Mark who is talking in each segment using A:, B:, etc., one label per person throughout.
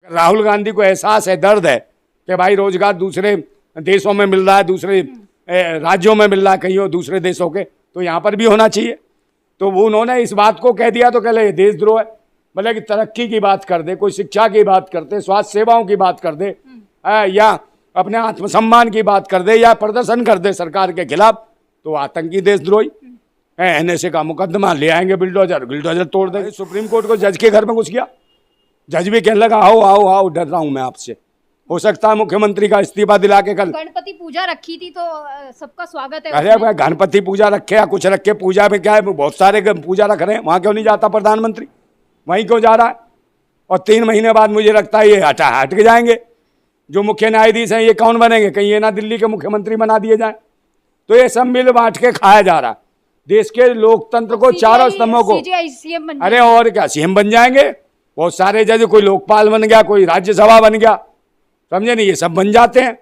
A: राहुल गांधी को एहसास है, दर्द है कि भाई रोजगार दूसरे देशों में मिल रहा है, दूसरे राज्यों में मिल रहा है, कहीं और दूसरे देशों के, तो यहाँ पर भी होना चाहिए। तो वो उन्होंने इस बात को कह दिया तो कह ले देशद्रोह है। मतलब कि तरक्की की बात कर दे, कोई शिक्षा की बात करते, स्वास्थ्य सेवाओं की बात कर दे, या अपने आत्मसम्मान की बात कर दे, या प्रदर्शन कर दे सरकार के खिलाफ, तो आतंकी देशद्रोही। एनएसए का मुकदमा ले आएंगे, बिल्डोजर तोड़ देंगे। सुप्रीम कोर्ट को जज के घर में घुस गया, जज भी कहने लगा आओ आओ आओ, डर रहा हूं मैं आपसे। हो सकता है मुख्यमंत्री का इस्तीफा दिला के कल।
B: गणपति पूजा रखी थी तो सबका स्वागत है।
A: अरे भाई गणपति पूजा रखे या कुछ रखे, पूजा में क्या है, बहुत सारे पूजा रख रहे हैं, वहां क्यों नहीं जाता प्रधानमंत्री, वहीं क्यों जा रहा है? और 3 महीने बाद मुझे लगता है ये हट के जाएंगे। जो मुख्य न्यायाधीश हैं ये कौन बनेंगे? कहीं ये ना दिल्ली के मुख्यमंत्री बना दिए जाए। तो ये सब मिल बांट के खाया जा रहा, देश के लोकतंत्र को, चारों स्तंभों को। अरे और क्या, सीएम बन जाएंगे बहुत सारे जज, कोई लोकपाल बन गया, कोई राज्यसभा बन गया, समझे नहीं, ये सब बन जाते हैं।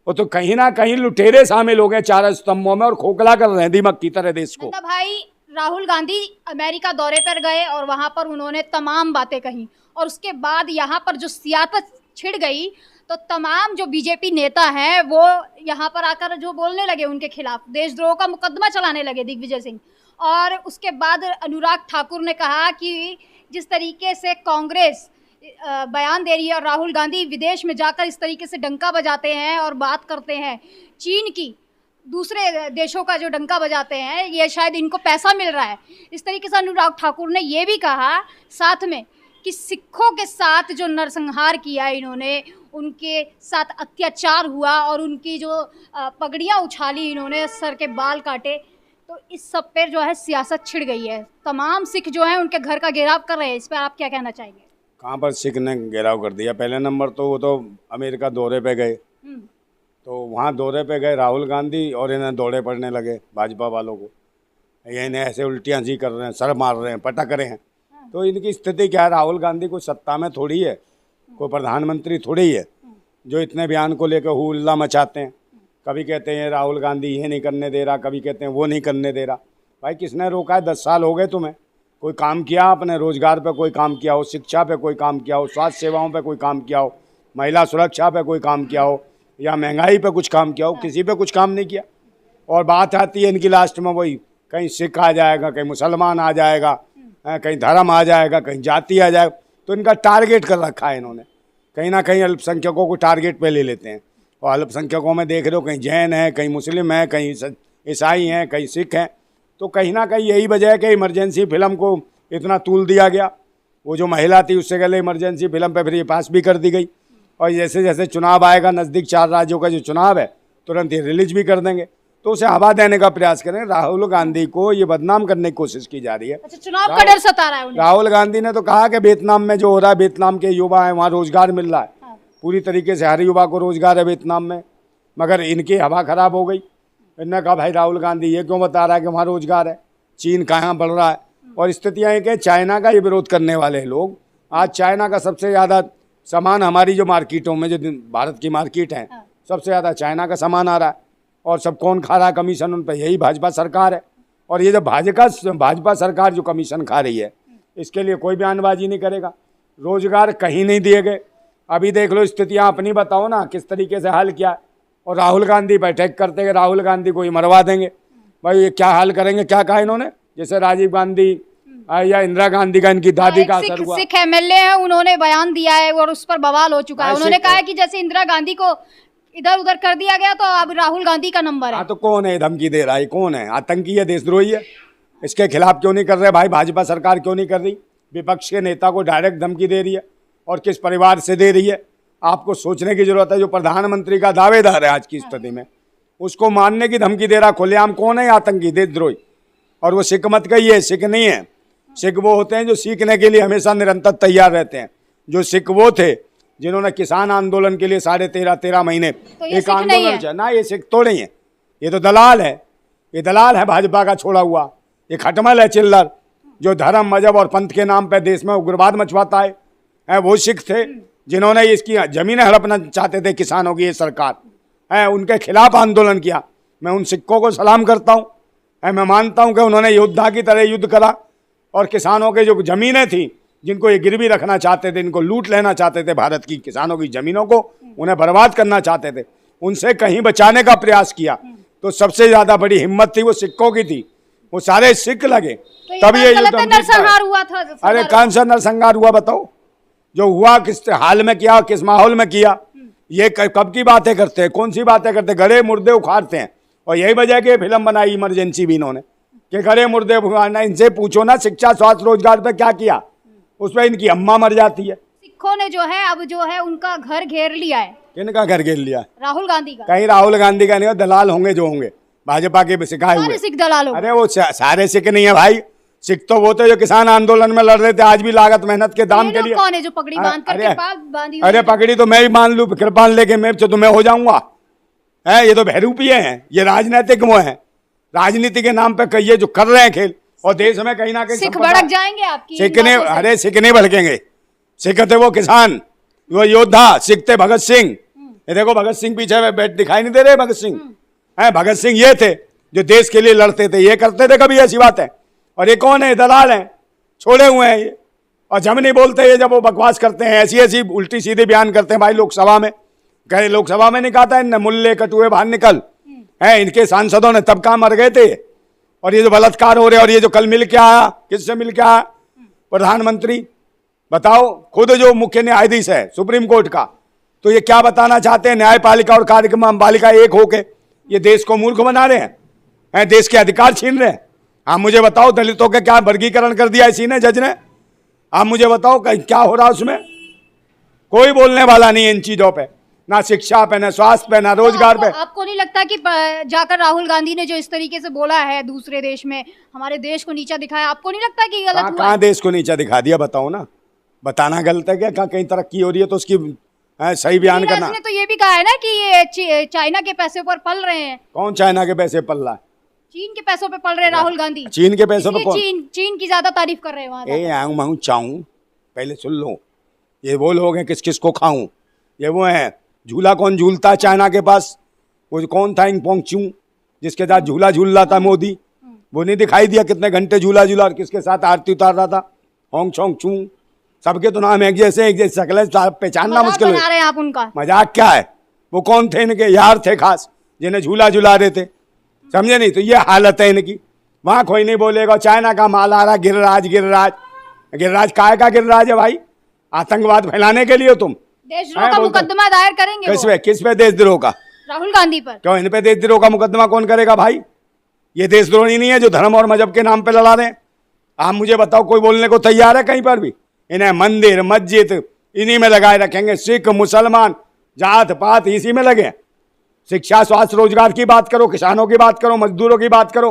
A: वो तो कहीं ना कहीं लुटेरे शामिल हो गए चारों स्तंभों में और खोखला कर रहे हैं दीमक की तरह देश को।
B: भाई राहुल गांधी अमेरिका दौरे पर गए और वहां पर उन्होंने तमाम बातें कही, और उसके बाद यहाँ पर जो सियासत छिड़ गई तो तमाम जो बीजेपी नेता हैं वो यहाँ पर आकर जो बोलने लगे उनके खिलाफ, देशद्रोह का मुकदमा चलाने लगे दिग्विजय सिंह। और उसके बाद अनुराग ठाकुर ने कहा कि जिस तरीके से कांग्रेस बयान दे रही है और राहुल गांधी विदेश में जाकर इस तरीके से डंका बजाते हैं और बात करते हैं चीन की, दूसरे देशों का जो डंका बजाते हैं, ये शायद इनको पैसा मिल रहा है। इस तरीके से अनुराग ठाकुर ने ये भी कहा साथ में कि सिखों के साथ जो नरसंहार किया इन्होंने, उनके साथ अत्याचार हुआ और उनकी जो पगड़ियाँ उछाली इन्होंने, सर के बाल काटे, तो इस सब पर जो है सियासत छिड़ गई है। तमाम सिख जो हैं उनके घर का घेराव कर रहे हैं, इस पर आप क्या कहना चाहेंगे?
A: कहाँ पर सिख ने घेराव कर दिया? पहले नंबर तो वो तो अमेरिका दौरे पे गए, तो वहाँ दौरे पे गए राहुल गांधी, और इन्हें दौड़े पड़ने लगे भाजपा वालों को, ये इन्हें ऐसे उल्टियाँ सी कर रहे हैं, सर मार रहे हैं, पटक रहे हैं। तो इनकी स्थिति क्या है? राहुल गांधी कोई सत्ता में थोड़ी है, कोई प्रधानमंत्री थोड़ी है जो इतने बयान को लेकर हुल्ला मचाते हैं। कभी कहते हैं राहुल गांधी ये नहीं करने दे रहा, कभी कहते हैं वो नहीं करने दे रहा। भाई किसने रोका है? 10 साल हो गए तुम्हें, कोई काम किया आपने? रोजगार पे कोई काम किया हो, शिक्षा पे कोई काम किया हो, स्वास्थ्य सेवाओं पे कोई काम किया हो, महिला सुरक्षा पे कोई काम किया हो, या महंगाई पे कुछ काम किया हो? किसी पे कुछ काम नहीं किया। और बात आती है इनकी लास्ट में वही, कहीं सिख आ जाएगा, कहीं मुसलमान आ जाएगा, कहीं धर्म आ जाएगा, कहीं जाति आ जाएगा। तो इनका टारगेट कर रखा है इन्होंने, कहीं ना कहीं अल्पसंख्यकों को टारगेट पे ले लेते हैं। और अल्पसंख्यकों में देख रहे हो, कहीं जैन है, कहीं मुस्लिम है, कहीं ईसाई हैं, कहीं सिख हैं। तो कहीं ना कहीं यही वजह है कि इमरजेंसी फिल्म को इतना तूल दिया गया। वो जो महिला थी उससे पहले इमरजेंसी फिल्म पे फिर ये पास भी कर दी गई, और जैसे जैसे चुनाव आएगा नज़दीक, 4 राज्यों का जो चुनाव है, तुरंत ये रिलीज भी कर देंगे। तो उसे हवा देने का प्रयास करें। राहुल गांधी को ये बदनाम करने की कोशिश की जा रही है।
B: अच्छा, चुनाव का डर सता रहा है उन्हें।
A: राहुल गांधी ने तो कहा कि वियतनाम में जो हो रहा है, वियतनाम के युवा हैं, वहाँ रोजगार मिल रहा है। पूरी तरीके से हर युवा को रोजगार है वियतनाम में, मगर इनकी हवा खराब हो गई। इन्होंने कहा भाई राहुल गांधी ये क्यों बता रहा है कि वहाँ रोजगार है, चीन कहाँ बढ़ रहा है। और स्थितियाँ एक है, चाइना का ये विरोध करने वाले लोग, आज चाइना का सबसे ज़्यादा सामान हमारी जो मार्केटों में, जो भारत की मार्केट है, सबसे ज़्यादा चाइना का सामान आ रहा है। और सब कौन खा रहा है कमीशन? उन पर यही भाजपा सरकार है। और ये जो भाजपा सरकार जो कमीशन खा रही है, इसके लिए कोई बयानबाजी नहीं करेगा। रोजगार कहीं नहीं दिए गए। अभी देख लो स्थितियाँ अपनी, बताओ ना किस तरीके से हाल किया। और राहुल गांधी बैठक करते हैं, राहुल गांधी को ही मरवा देंगे। भाई ये क्या हाल करेंगे? क्या कहा इन्होंने? जैसे राजीव गांधी या इंदिरा गांधी का इनकी दादी का असर हुआ।
B: सिख एमएलए है, उन्होंने बयान दिया है और उस पर बवाल हो चुका है। उन्होंने कहा है कि जैसे इंदिरा गांधी को इधर उधर कर दिया गया तो अब राहुल गांधी का नंबर है।
A: हाँ, तो कौन है धमकी दे रहा है? कौन है? आतंकी है, देशद्रोही है? इसके खिलाफ क्यों नहीं कर रहे भाई? भाजपा सरकार क्यों नहीं कर रही? विपक्ष के नेता को डायरेक्ट धमकी दे रही है, और किस परिवार से दे रही है? आपको सोचने की जरूरत है। जो प्रधानमंत्री का दावेदार है आज की स्थिति में, उसको मारने की धमकी दे रहा खुलेआम। कौन है आतंकी, देशद्रोही? और वो सिख मत कहिए, है सिख नहीं है। सिख वो होते हैं जो सीखने के लिए हमेशा निरंतर तैयार रहते हैं। जो सिख वो थे जिन्होंने किसान आंदोलन के लिए 13.5 महीने
B: तो
A: एक आंदोलन किया ना। ये सिख तो नहीं है, ये तो दलाल है। ये दलाल है भाजपा का छोड़ा हुआ। ये खटमल है, चिल्लर, जो धर्म मजहब और पंथ के नाम पर देश में उग्रवाद मचवाता है। वो सिख थे जिन्होंने इसकी जमीनें हड़पना चाहते थे किसानों की। ये सरकार है, उनके खिलाफ आंदोलन किया। मैं उन सिखों को सलाम करता हूँ। मैं मानता हूँ कि उन्होंने योद्धा की तरह युद्ध करा, और किसानों के जो ज़मीनें थी जिनको ये गिरवी रखना चाहते थे, इनको लूट लेना चाहते थे, भारत की किसानों की जमीनों को उन्हें बर्बाद करना चाहते थे, उनसे कहीं बचाने का प्रयास किया। तो सबसे ज्यादा बड़ी हिम्मत थी वो सिक्कों की थी, वो सारे सिक्क लगे,
B: तो
A: तभी ये
B: गलत है, नरसंहार हुआ था।
A: अरे कौन सा नरसंहार हुआ बताओ? जो हुआ किस हाल में किया, किस माहौल में किया? ये कब की बातें करते हैं, कौन सी बातें करते हैं? गड़े मुर्दे उखाड़ते हैं। और यही वजह की फिल्म बनाई इमरजेंसी भी इन्होंने कि गड़े मुर्दे उखाड़ना। इनसे पूछो ना शिक्षा स्वास्थ्य रोजगार पे क्या किया, उस पर इनकी अम्मा मर जाती है।
B: सिखों ने जो है अब जो है उनका घर घेर लिया है।
A: किनका घर घेर लिया?
B: राहुल गांधी का।
A: कहीं राहुल गांधी का नहीं हो, दलाल होंगे जो होंगे भाजपा के सिखाए हुए।
B: सारे सिख दलाल हो।
A: अरे वो सारे सिख नहीं है भाई, सिख तो वो थे जो किसान आंदोलन में लड़ रहे थे, आज भी लागत मेहनत के दाम के लिए।
B: कौन है जो पगड़ी बांध करके बांधी?
A: अरे पगड़ी तो मैं ही बांध लूं, कृपान लेके मैं तो मैं हो जाऊंगा है? ये तो बहरूपिये हैं, ये राजनीतिक वो हैं, राजनीति के नाम पे कहिए जो कर रहे हैं खेल। और देश में कहीं ना कहीं
B: सिख भड़क जाएंगे आपकी
A: सिख ने, अरे सिख नहीं भड़केंगे। सिख थे वो किसान, वो योद्धा, सिख थे भगत सिंह। ये देखो भगत सिंह पीछे बैठ दिखाई नहीं दे रहे? भगत सिंह है, भगत सिंह ये थे जो देश के लिए लड़ते थे, ये करते थे कभी ऐसी बात है? और ये कौन है? दलाल हैं, छोड़े हुए हैं ये। और जब नहीं बोलते ये, जब वो बकवास करते हैं, ऐसी ऐसी उल्टी सीधे बयान करते हैं भाई लोकसभा में। कहे लोकसभा में नहीं कहा था मुल्ले कटुए बाहर निकल है, इनके सांसदों ने तब कहाँ मर गए थे। और ये जो बलात्कार हो रहे, और ये जो कल मिल के आया, किससे मिल के आया? प्रधानमंत्री। बताओ, खुद जो मुख्य न्यायाधीश है सुप्रीम कोर्ट का, तो ये क्या बताना चाहते हैं? न्यायपालिका और कार्यक्रम पालिका एक होके ये देश को मूर्ख बना रहे हैं, देश के अधिकार छीन रहे हैं। आप मुझे बताओ, दलितों का क्या वर्गीकरण कर दिया इसी ने, जज ने? आप मुझे बताओ क्या हो रहा उसमें? कोई बोलने वाला नहीं है इन चीजों पे, ना शिक्षा पे, ना स्वास्थ्य पे, ना रोजगार पे।
B: आपको नहीं लगता कि जाकर राहुल गांधी ने जो इस तरीके से बोला है दूसरे देश में, हमारे देश को नीचा दिखाया, आपको नहीं लगता कि गलत हुआ?
A: कहाँ देश को नीचा दिखा दिया बताओ ना? बताना गलत है क्या? कहीं तरक्की हो रही है तो उसकी सही बयान करना।
B: इसने तो ये भी कहा है ना कि ये चाइना के पैसे पर पल रहे हैं।
A: कौन चाइना के पैसे पल रहा है?
B: चीन के पैसों पे पल रहे हैं राहुल गांधी।
A: चीन के पैसों पे कौन?
B: चीन की ज्यादा तारीफ कर रहे हैं वहां।
A: आऊं मैं चाहूं, पहले सुन लो, ये वो लोग हैं किस किस को खाऊं। ये वो हैं, झूला कौन झूलता चाइना के पास? वो कौन था इंग चू जिसके साथ झूला झूल रहा था मोदी? वो नहीं दिखाई दिया कितने घंटे झूला झूला, और किसके साथ आरती उतार रहा था? होंग छोंग चू। सबके तो नाम एक जैसे शक्लें पहचानना मुश्किल
B: बना रहे हैं आप उनका।
A: मजाक क्या है? वो कौन थे? इनके यार थे खास, जिन्हें झूला झूला रहे थे, समझे नहीं? तो ये हालत है इनकी। वहां कोई नहीं बोलेगा चाइना का माल आ रहा, गिरिराज गिरिराज। गिरिराज काय का गिरिराज है भाई? आतंकवाद फैलाने के लिए हो तुम?
B: देशद्रोह का मुकदमा दायर करेंगे।
A: किस पे देशद्रोह का?
B: राहुल गांधी पर।
A: क्यों इन पे देशद्रोह का मुकदमा कौन करेगा भाई? ये देशद्रोही नहीं है जो धर्म और मजहब के नाम पे लड़ा रहे हैं। आप मुझे बताओ, कोई बोलने को तैयार है कहीं पर भी? इन्हें मंदिर मस्जिद इन्हीं में लगाए रखेंगे, सिख मुसलमान जात पात इसी में लगे। शिक्षा स्वास्थ्य रोजगार की बात करो, किसानों की बात करो, मजदूरों की बात करो,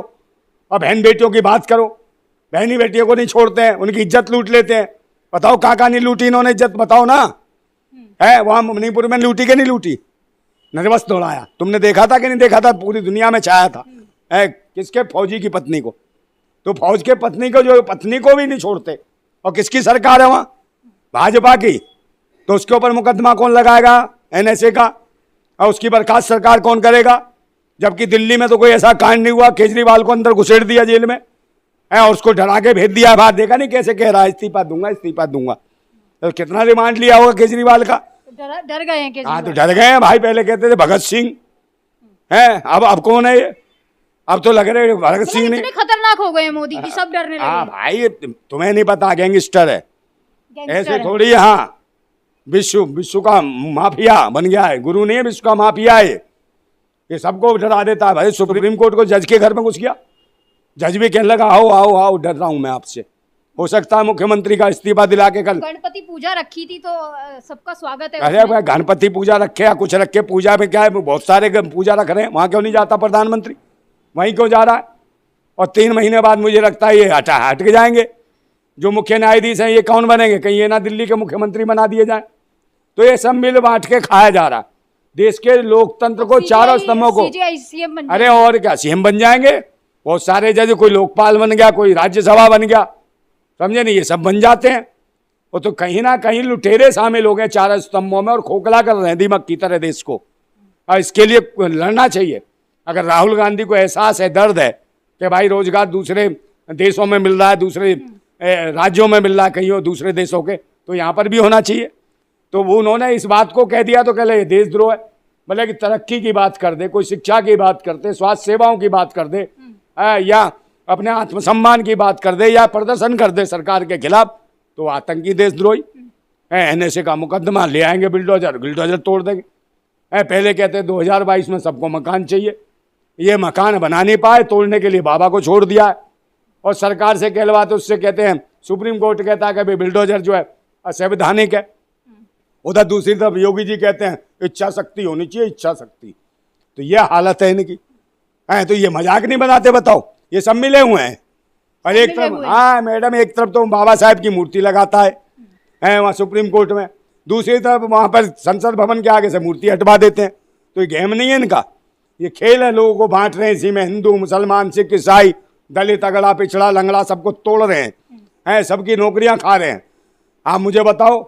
A: और बहन बेटियों की बात करो। बहनी बेटियों को नहीं छोड़ते हैं, उनकी इज्जत लूट लेते हैं। बताओ कहाँ नहीं लूटी इन्होंने इज्जत? बताओ ना। है वहां मणिपुर में लूटी के नहीं लूटी? नर्वस दौड़ाया, तुमने देखा था कि नहीं देखा था? पूरी दुनिया में छाया था। है किसके? फौजी की पत्नी को। तो फौज के पत्नी को, जो पत्नी को भी नहीं छोड़ते। और किसकी सरकार है वहां? भाजपा की। तो उसके ऊपर मुकदमा कौन लगाएगा? एनएसए का। और उसकी बर्खास्त सरकार कौन करेगा? जबकि दिल्ली में तो कोई ऐसा कांड नहीं हुआ, केजरीवाल को अंदर घुसेड़ दिया जेल में है, और उसको डरा के भेज दिया बाहर। देखा नहीं कैसे कह रहा है इस्तीफा दूंगा इस्तीफा दूंगा? तो कितना रिमांड लिया होगा केजरीवाल का?
B: डर गए हैं केजरीवाल।
A: हाँ तो डर गए हैं भाई। पहले कहते थे भगत सिंह है, अब कौन है ये? अब तो लग रहे भगत सिंह ने।
B: इतने खतरनाक हो गए मोदी की, सब डरने लगे।
A: हाँ भाई, तुम्हें नहीं पता, गैंगस्टर है। ऐसे
B: है।
A: थोड़ी। हाँ, विश्व का माफिया बन गया है। गुरु नहीं है, विश्व का माफिया है ये सबको डरा देता है भाई। सुप्रीम कोर्ट को जज के घर में घुस गया, जज भी कहने लगा आओ आओ आओ, डर रहा हूं मैं आपसे। हो सकता है मुख्यमंत्री का इस्तीफा दिला के कल।
B: गणपति पूजा रखी थी तो सबका स्वागत है।
A: अरे भाई, गणपति पूजा रखे या कुछ रखे, पूजा में क्या है? बहुत सारे पूजा रख रहे हैं, वहां क्यों नहीं जाता प्रधानमंत्री? वहीं क्यों जा रहा है? और 3 महीने बाद मुझे लगता है ये हट के जाएंगे। जो मुख्य न्यायाधीश हैं ये कौन बनेंगे? कहीं ये ना दिल्ली के मुख्यमंत्री बना दिए जाए। तो ये सब मिल बांट के खाया जा रहा। देश के लोकतंत्र को, चारों स्तंभों को। अरे और क्या, सीएम बन जाएंगे बहुत सारे जज। कोई लोकपाल बन गया, कोई राज्यसभा बन गया, समझे नहीं? ये सब बन जाते हैं। वो तो कहीं ना कहीं लुटेरे शामिल हो गए चारों स्तंभों में, और खोखला कर रहे हैं दीमक की तरह देश को। और इसके लिए लड़ना चाहिए। अगर राहुल गांधी को एहसास है, दर्द है कि भाई रोजगार दूसरे देशों में मिल रहा है, दूसरे राज्यों में मिल रहा है, कहीं और दूसरे देशों के, तो यहाँ पर भी होना चाहिए। तो वो उन्होंने इस बात को कह दिया तो कह ये देशद्रोह है। मतलब कि तरक्की की बात कर दे, कोई शिक्षा की बात करते, स्वास्थ्य सेवाओं की बात कर दे, या अपने आत्मसम्मान की बात कर दे, या प्रदर्शन कर दे सरकार के खिलाफ, तो आतंकी देशद्रोही। NSA का मुकदमा ले आएंगे, बिल्डोजर तोड़ देंगे। पहले कहते 2022 में सबको मकान चाहिए, ये मकान बना नहीं पाए, तोड़ने के लिए बाबा को छोड़ दिया है। और सरकार से कहलवाते, उससे कहते हैं, सुप्रीम कोर्ट कहता है कि भाई बिल्डोजर जो है असंवैधानिक है। उधर दूसरी तरफ योगी जी कहते हैं इच्छा शक्ति होनी चाहिए, इच्छा शक्ति। तो ये हालत है इनकी। तो ये मजाक नहीं बनाते, बताओ, ये सब मिले हुए हैं। और एक तरफ, हाँ मैडम, एक तरफ तो बाबा साहब की मूर्ति लगाता है वहाँ सुप्रीम कोर्ट में, दूसरी तरफ वहाँ पर संसद भवन के आगे से मूर्ति हटवा देते हैं। तो ये गेम नहीं है इनका, ये खेल है। लोगों को बांट रहे हैं, इसी में हिंदू, मुसलमान, सिख, ईसाई, दलित, अगड़ा, पिछड़ा, लंगड़ा, सबको तोड़ रहे हैं, सबकी नौकरियां खा रहे हैं। आप मुझे बताओ,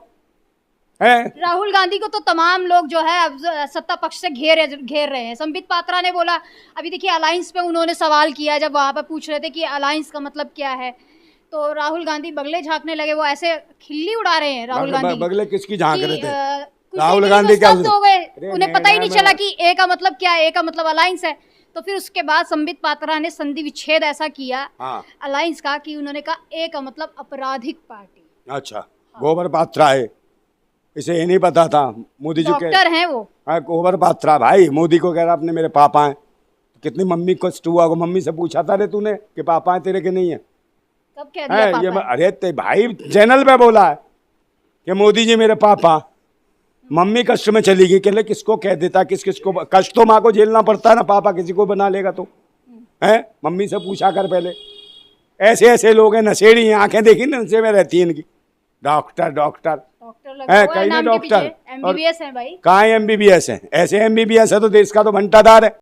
B: राहुल गांधी को तो तमाम लोग जो है अब सत्ता पक्ष से घेर रहे हैं। संबित पात्रा ने बोला, अभी देखिए अलायंस पे उन्होंने सवाल किया, जब वहाँ पर पूछ रहे थे कि अलायंस का मतलब क्या है, तो राहुल गांधी बगले झांकने लगे। वो ऐसे खिल्ली उड़ा रहे हैं राहुल गांधी।
A: बगले किसकी झांक रहे थे?
B: राहुल गांधी क्या हो गए, उन्हें पता ही नहीं चला कि ए का मतलब क्या है, ए का मतलब अलायंस है। तो फिर उसके बाद संबित पात्रा ने संधि विच्छेद ऐसा किया अलायंस का कि उन्होंने कहा ए का मतलब आपराधिक पार्टी।
A: अच्छा, गोबर पात्रा है, इसे ये नहीं पता था। मोदी जी
B: डॉक्टर हैं वो।
A: गोबर पात्रा भाई, मोदी को कह रहा अपने मेरे पापा हैं। कितनी मम्मी को कष्ट हुआ, मम्मी से पूछा था रे तूने कि पापा है तेरे के नहीं है?
B: कब कह दिया पापा
A: ये? अरे ते भाई चैनल पे बोला है कि मोदी जी मेरे पापा। मम्मी कष्ट में चली गई, कहले किसको कह देता, किसको कष्ट तो माँ को झेलना पड़ता है ना, पापा किसी को बना लेगा तो है। मम्मी से पूछा कर पहले। ऐसे ऐसे लोग हैं, नशेड़ी हैं, आंखें देखी नशे में रहती है इनकी। डॉक्टर है, कहीं नहीं डॉक्टर,
B: MBBS है भाई।
A: कहाँ MBBS है? ऐसे MBBS है तो देश का तो भंटाधार है।